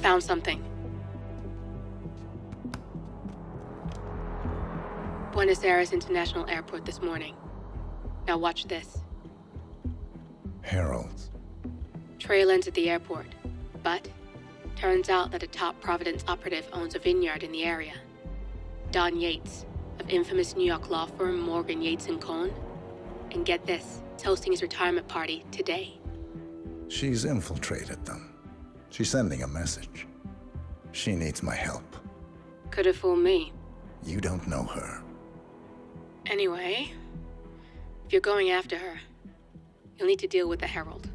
Found something. Buenos Aires International Airport this morning. Now watch this. Heralds. Trail ends at the airport, but turns out that a top Providence operative owns a vineyard in the area. Don Yates, of infamous New York law firm Morgan, Yates & Cohn. And get this, is hosting his retirement party today. She's infiltrated them. She's sending a message. She needs my help. Could have fooled me. You don't know her. Anyway, if you're going after her, you'll need to deal with the Herald.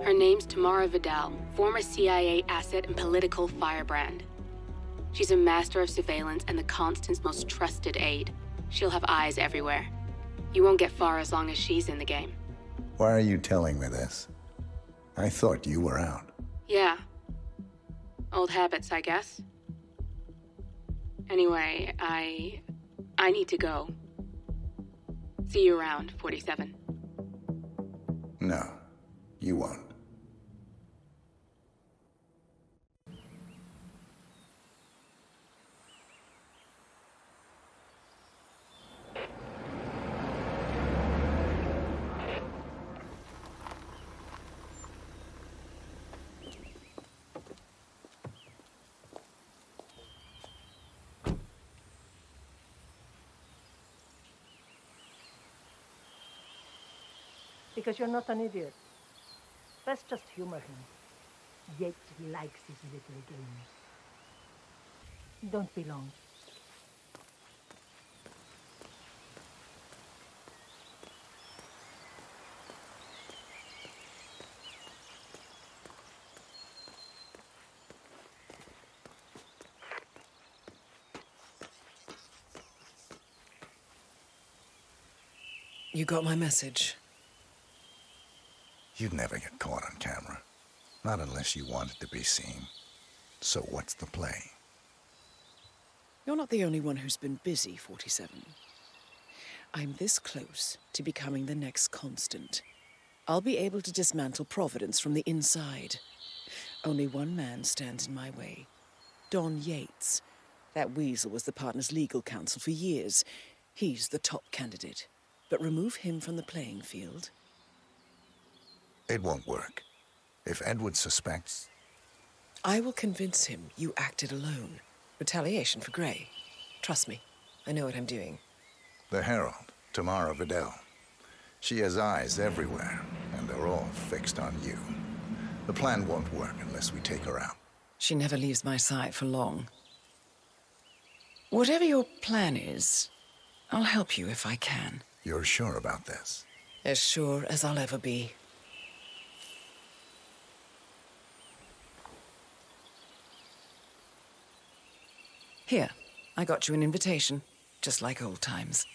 Her name's Tamara Vidal, former CIA asset and political firebrand. She's a master of surveillance and the Constant's most trusted aide. She'll have eyes everywhere. You won't get far as long as she's in the game. Why are you telling me this? I thought you were out. Yeah. Old habits, I guess. Anyway, I need to go. See you around, 47. No, you won't. Because you're not an idiot. Let's just humor him. Yates likes his little games. Don't be long. You got my message. You'd never get caught on camera. Not unless you wanted to be seen. So what's the play? You're not the only one who's been busy, 47. I'm this close to becoming the next Constant. I'll be able to dismantle Providence from the inside. Only one man stands in my way. Don Yates. That weasel was the partner's legal counsel for years. He's the top candidate. But remove him from the playing field. It won't work. If Edward suspects... I will convince him you acted alone. Retaliation for Gray. Trust me, I know what I'm doing. The Herald, Tamara Vidal. She has eyes everywhere, and they're all fixed on you. The plan won't work unless we take her out. She never leaves my side for long. Whatever your plan is, I'll help you if I can. You're sure about this? As sure as I'll ever be. Here, I got you an invitation, just like old times.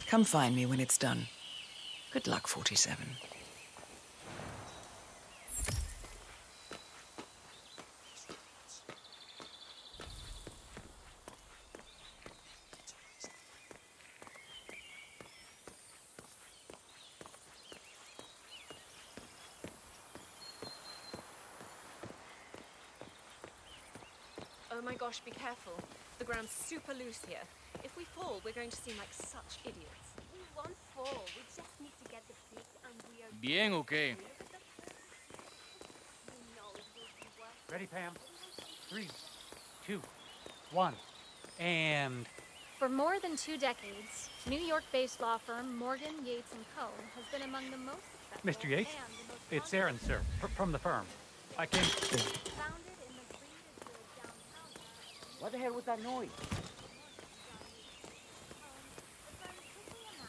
Come find me when it's done. Good luck, 47. Oh my gosh, be careful. The ground's super loose here. If we fall, we're going to seem like such idiots. We won't fall. We just need to get the pick and we are... Bien, okay. Ready, Pam? 3, 2, 1, and... For more than 2 decades, New York-based law firm Morgan, Yates & Co. has been among the most successful Mr. Yates? and the most It's Aaron, sir, from the firm. I came... founded in the Greenwood downtown area. What the hell was that noise?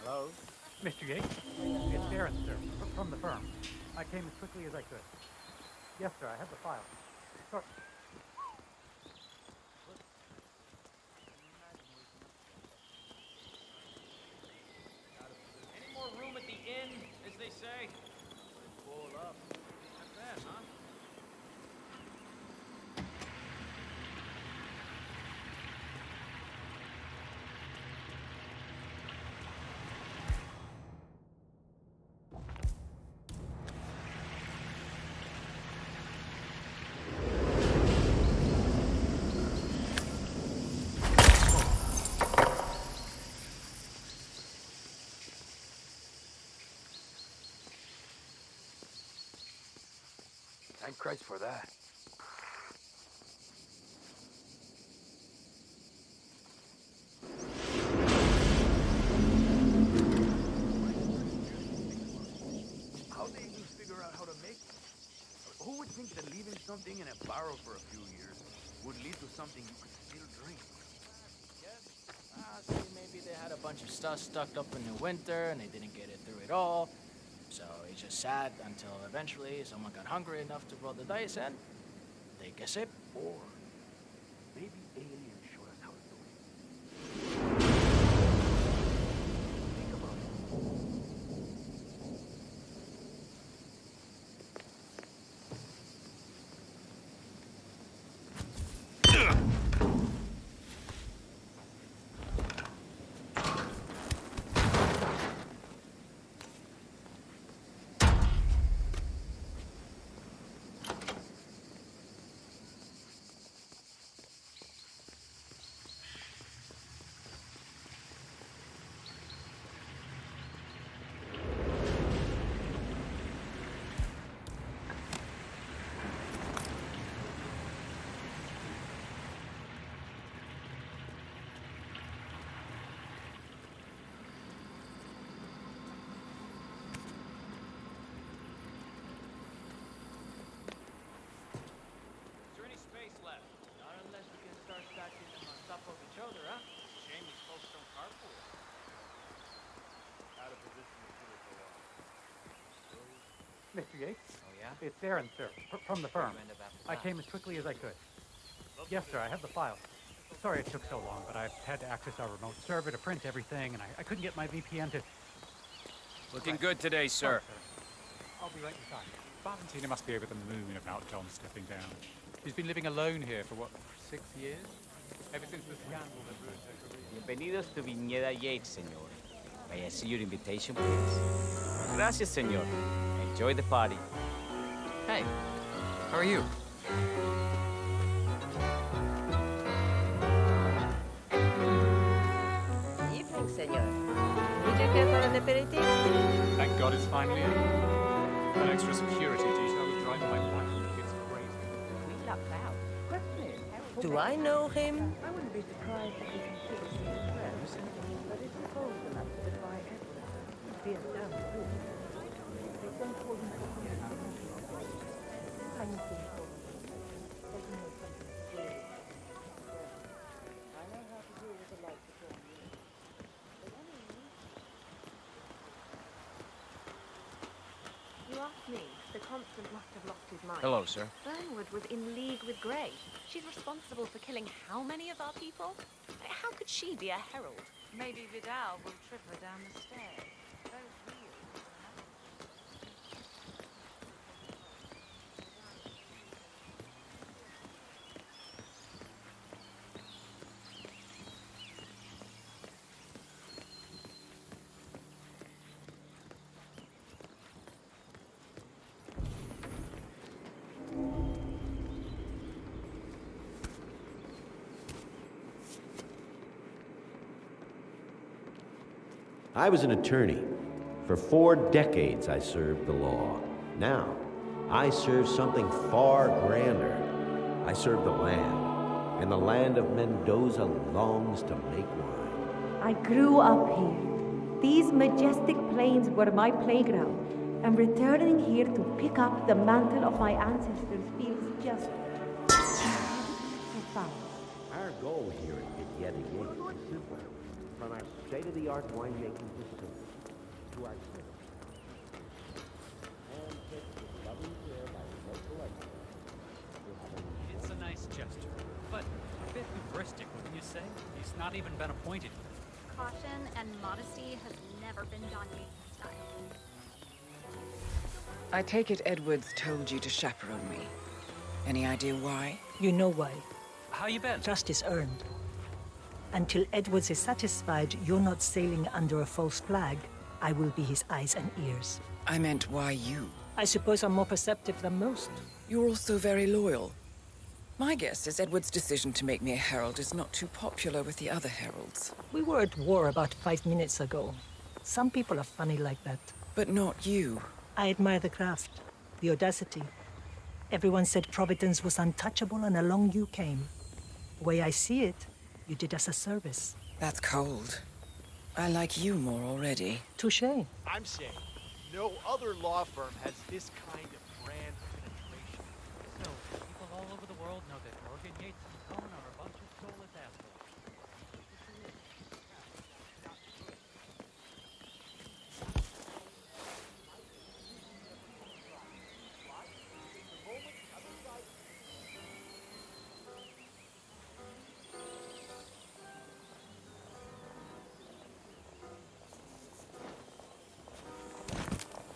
Hello? Mr. Yates? It's Aaron, sir, from the firm. I came as quickly as I could. Yes, sir, I have the file. Sir. Any more room at the inn, as they say? Full up. Not bad, huh? Thank Christ for that. How they even figure out how to make it? Who would think that leaving something in a barrel for a few years would lead to something you could still drink? See, maybe they had a bunch of stuff stuck up in the winter and they didn't get it through it all. So it just sat until eventually someone got hungry enough to roll the dice and take a sip. Or maybe aliens showed us how to do it. Think about it. Is there any space left? Not unless we can start stacking them on top of each other, huh? Shame these folks don't carpool. Out of position to do it for a while. Mr. Yates? Oh, yeah? It's Aaron, sir, from the firm. Recommend about I that. came as quickly as I could. Yes, sir, I have the file. Sorry it took so long, but I had to access our remote server to print everything, and I couldn't get my VPN to... Looking good today, sir. I'll be right in time. Valentina must be over the moon about John stepping down. She's been living alone here for, what, 6 years? Ever since the scandal that ruined her career. Bienvenidos to Viñeda Yates, señor. May I see your invitation, please? Gracias, señor. Enjoy the party. Hey, how are you? Evening, senor. Would you care for an aperitif? Thank God it's finally over. That extra security detail was driving my black kids crazy. We lucked out. Do I know him? I wouldn't be surprised if he can still see his friends. But if he holds them up to defy Edward, be a damn fool. They don't hold him up. I'm thinking for him. They can know something strange. I know how to deal with the light before me. But anyway... You asked me. The Constant must have lost his mind. Hello, sir. Burnwood was in league with Grey. She's responsible for killing how many of our people? How could she be a herald? Maybe Vidal will trip her down the stairs. Those wheels. I was an attorney. For 4 decades I served the law. Now, I serve something far grander. I serve the land, and the land of Mendoza longs to make wine. I grew up here. These majestic plains were my playground, and returning here to pick up the mantle of my ancestors feels just profound. Our goal here at Viñeda Yates is simple. From our state-of-the-art winemaking facility to our citizens. Handpicked with loving care by remote collectors. It's a nice gesture, but a bit hubristic, wouldn't you say? He's not even been appointed. Caution and modesty has never been Don Yates' style. I take it Edwards told you to chaperone me. Any idea why? You know why. How you been? Trust is earned. Until Edwards is satisfied you're not sailing under a false flag, I will be his eyes and ears. I meant why you. I suppose I'm more perceptive than most. You're also very loyal. My guess is Edward's decision to make me a herald is not too popular with the other heralds. We were at war about 5 minutes ago. Some people are funny like that. But not you. I admire the craft, the audacity. Everyone said Providence was untouchable, and along you came. The way I see it, you did us a service. That's cold. I like you more already. Touché. I'm saying no other law firm has this kind of brand penetration. So, people all over the world know that Morgan, Yates, and Cohn are a bunch of soulless assholes.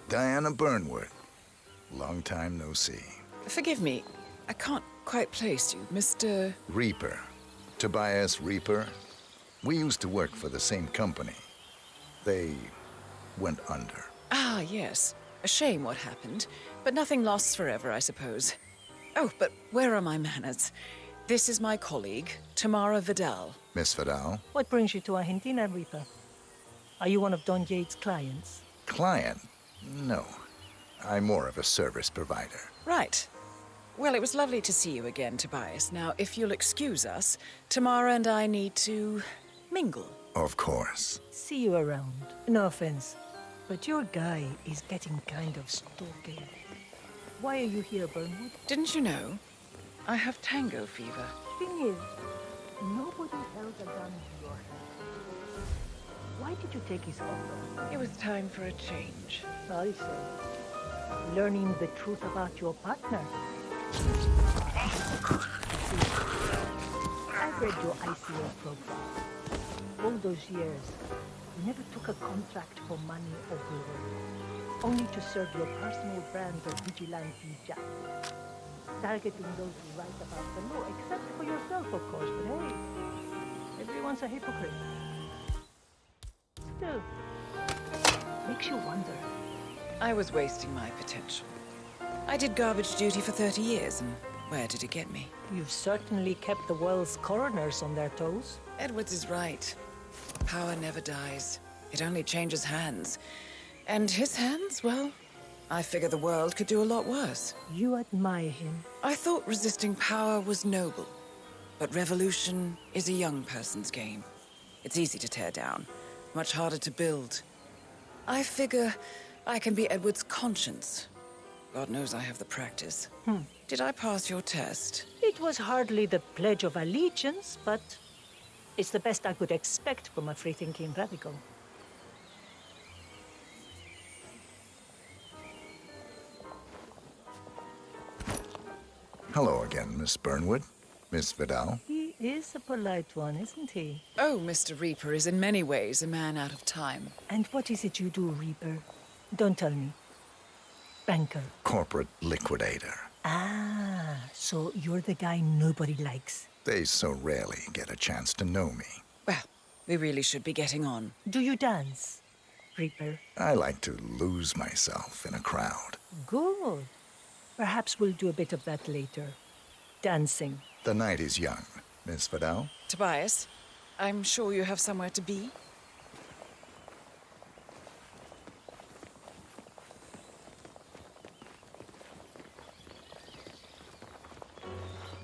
Diana Burnwood. Long time no see. Forgive me, I can't quite place you. Mr. Reaper. Tobias Reaper. We used to work for the same company. They went under. Ah, yes. A shame what happened, but nothing lasts forever, I suppose. Oh, but where are my manners? This is my colleague, Tamara Vidal. Miss Vidal? What brings you to Argentina, Reaper? Are you one of Don Yates' clients? Client? No. I'm more of a service provider. Right. Well, it was lovely to see you again, Tobias. Now, if you'll excuse us, Tamara and I need to mingle. Of course. See you around. No offense, but your guy is getting kind of stalky. Why are you here, Burnwood? Didn't you know? I have tango fever. Thing is, nobody held a gun to your head. Why did you take his offer? It was time for a change. I see. Learning the truth about your partner. I've read your ICO profile. All those years, you never took a contract for money or glory, only to serve your personal brand of vigilante jack. Targeting those who write about the law, except for yourself, of course, but hey, everyone's a hypocrite. Still, makes you wonder. I was wasting my potential. I did garbage duty for 30 years, and where did it get me? You've certainly kept the world's coroners on their toes. Edwards is right. Power never dies. It only changes hands. And his hands, well, I figure the world could do a lot worse. You admire him. I thought resisting power was noble. But revolution is a young person's game. It's easy to tear down, much harder to build. I figure I can be Edward's conscience. God knows I have the practice. Did I pass your test? It was hardly the Pledge of Allegiance, but it's the best I could expect from a free-thinking radical. Hello again, Miss Burnwood. Miss Vidal. He is a polite one, isn't he? Oh, Mr. Reaper is in many ways a man out of time. And what is it you do, Reaper? Don't tell me. Banker. Corporate liquidator. Ah, so you're the guy nobody likes. They so rarely get a chance to know me. Well, we really should be getting on. Do you dance, Reaper? I like to lose myself in a crowd. Good. Perhaps we'll do a bit of that later. Dancing. The night is young, Miss Vidal. Tobias, I'm sure you have somewhere to be.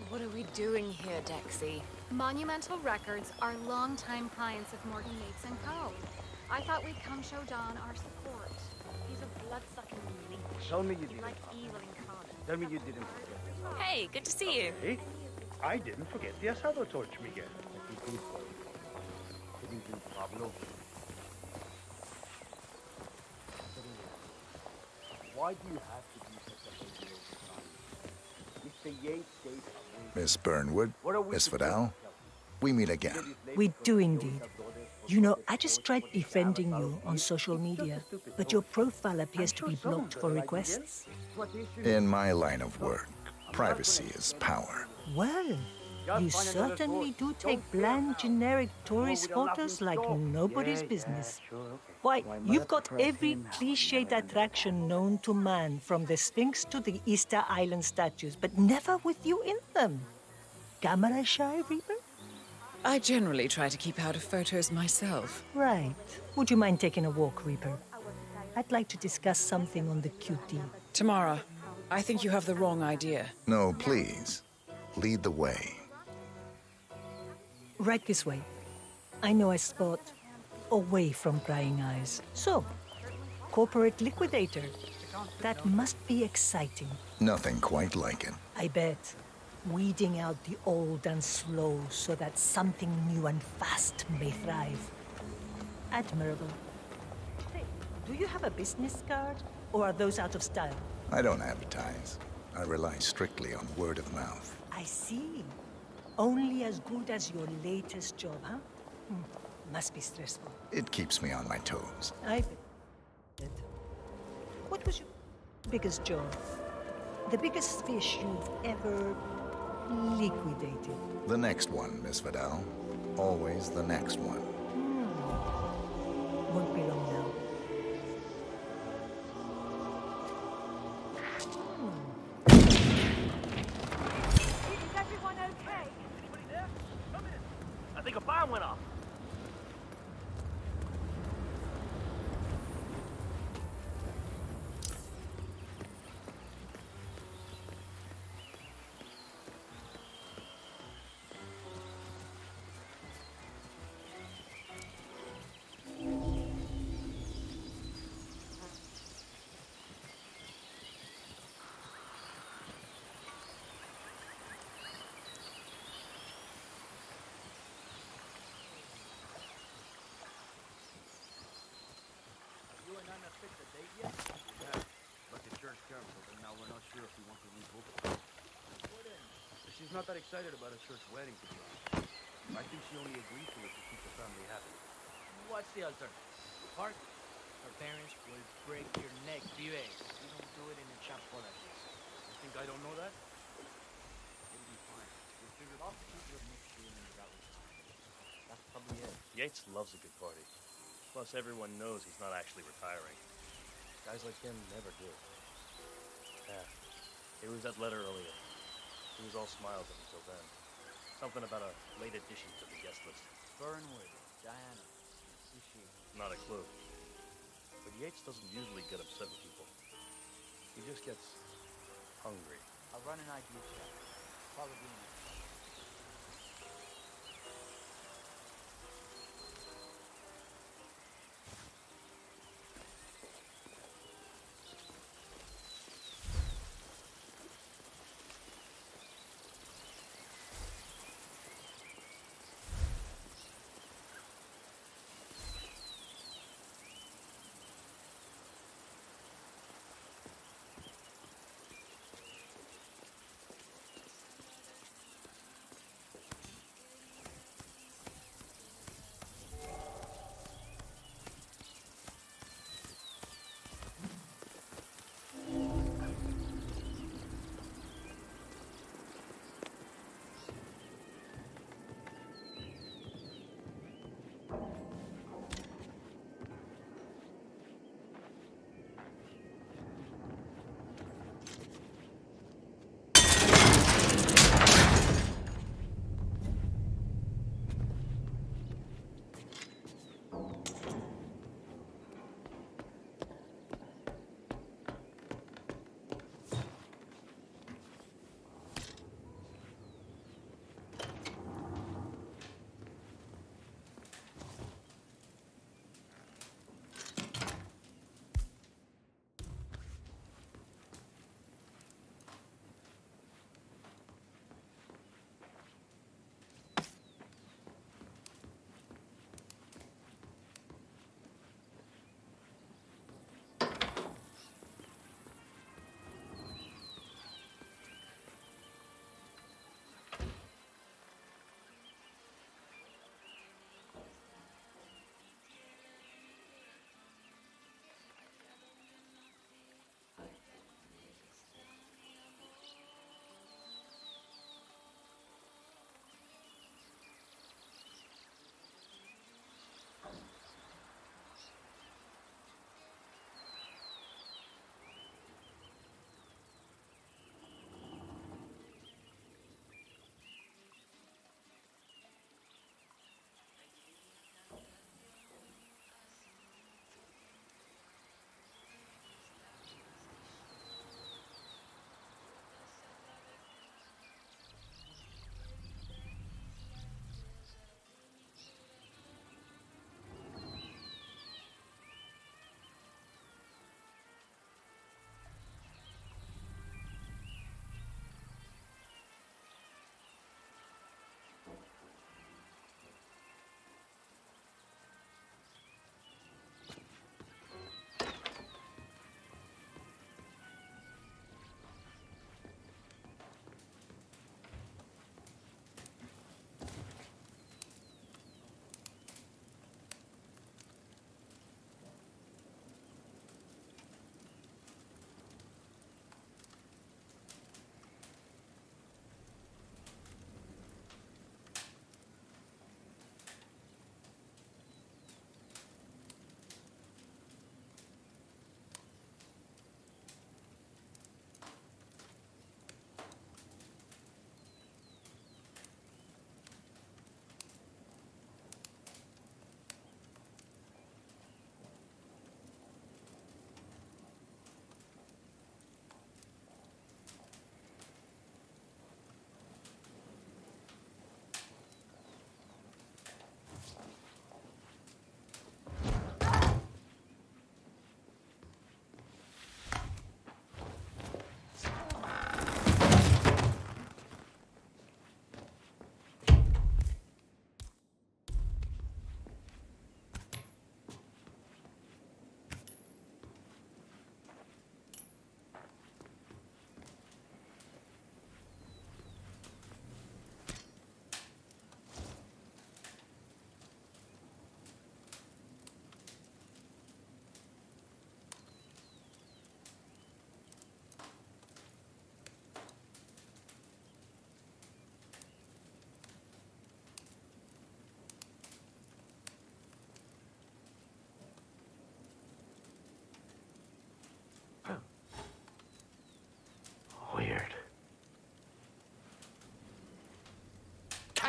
What are we doing here, Dexy? Monumental Records are longtime clients of Morgan Yates and Co. I thought we'd come show John our support. He's a blood-sucking leech. Tell me you He'd didn't. like evil incarnate. Tell me you didn't forget. Hey, good to see you. Hey, I didn't forget the asado torch, Miguel. Pablo. Why do you have to be such a lady over time? Mr. Yates stays away. Miss Burnwood, Miss Vidal, we meet again. We do indeed. You know, I just tried befriending you on social media, but your profile appears to be blocked for requests. In my line of work, privacy is power. Well, you certainly do take bland, generic tourist photos like nobody's business. Why, you've got every cliched attraction known to man, from the Sphinx to the Easter Island statues, but never with you in them. Camera shy, Reaper? I generally try to keep out of photos myself. Right. Would you mind taking a walk, Reaper? I'd like to discuss something on the QT. Tamara, I think you have the wrong idea. No, please. Lead the way. Right this way. I know a spot away from prying eyes. So, corporate liquidator. That must be exciting. Nothing quite like it. I bet. Weeding out the old and slow so that something new and fast may thrive. Admirable. Hey, do you have a business card? Or are those out of style? I don't advertise. I rely strictly on word of mouth. I see. Only as good as your latest job, huh? Must be stressful. It keeps me on my toes. I bet. What was your biggest job? The biggest fish you've ever liquidated? The next one, Miss Vidal. Always the next one. Won't be long now. Is everyone okay? Anybody there? Come in. I think a bomb went off. She's not that excited about a church wedding, to be honest. I think she only agreed to it to keep the family happy. What's the alternative? Park? Her parents will break your neck, pibe. You don't do it in a chapel like this. You think I don't know that? It'll be fine. We'll figure it out. People have mixed feelings about retirement. That's probably it. Yates loves a good party. Plus, everyone knows he's not actually retiring. Guys like him never do. Yeah. It was that letter earlier. He was all smiles up until then. Something about a late addition to the guest list. Fernwood, Diana, sushi. Not a clue. But Yates doesn't usually get upset with people. He just gets hungry. I'll run an idea check. Follow me.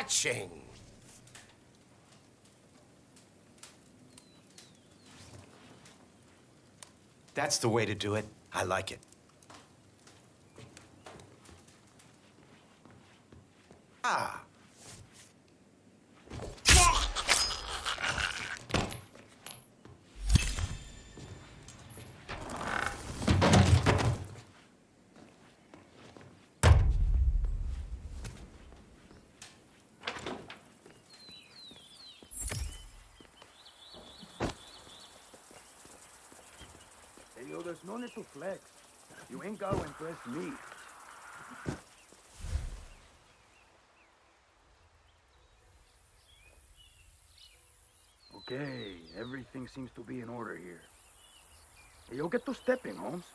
watching. That's the way to do it. I like it. Ah. Hey, yo, there's no need to flex. You ain't gotta impress me. Okay, everything seems to be in order here. Hey, yo, get to stepping, Holmes.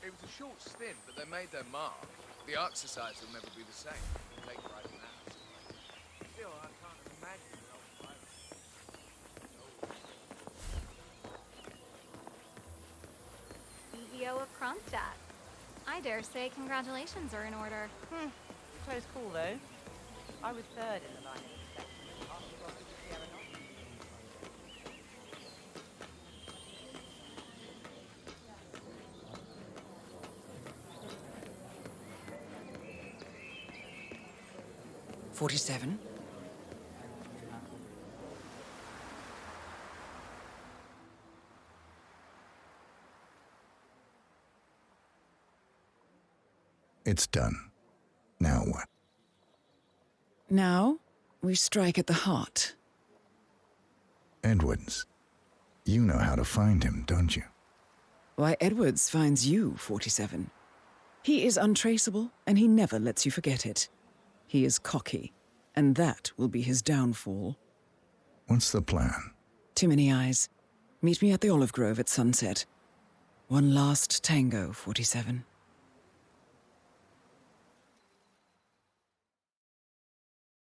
It was a short stint, but they made their mark. The Art Society will never be the same. Take pride in that. Still, I can't imagine an old pirate. CEO of Kronstadt. I dare say congratulations are in order. Close call, though. I was third in the line of inspection. After you got to the Sierra North. 47. It's done. Now what? Now, we strike at the heart. Edwards. You know how to find him, don't you? Why, Edwards finds you, 47. He is untraceable, and he never lets you forget it. He is cocky, and that will be his downfall. What's the plan? Too many eyes. Meet me at the Olive Grove at sunset. One last tango, 47.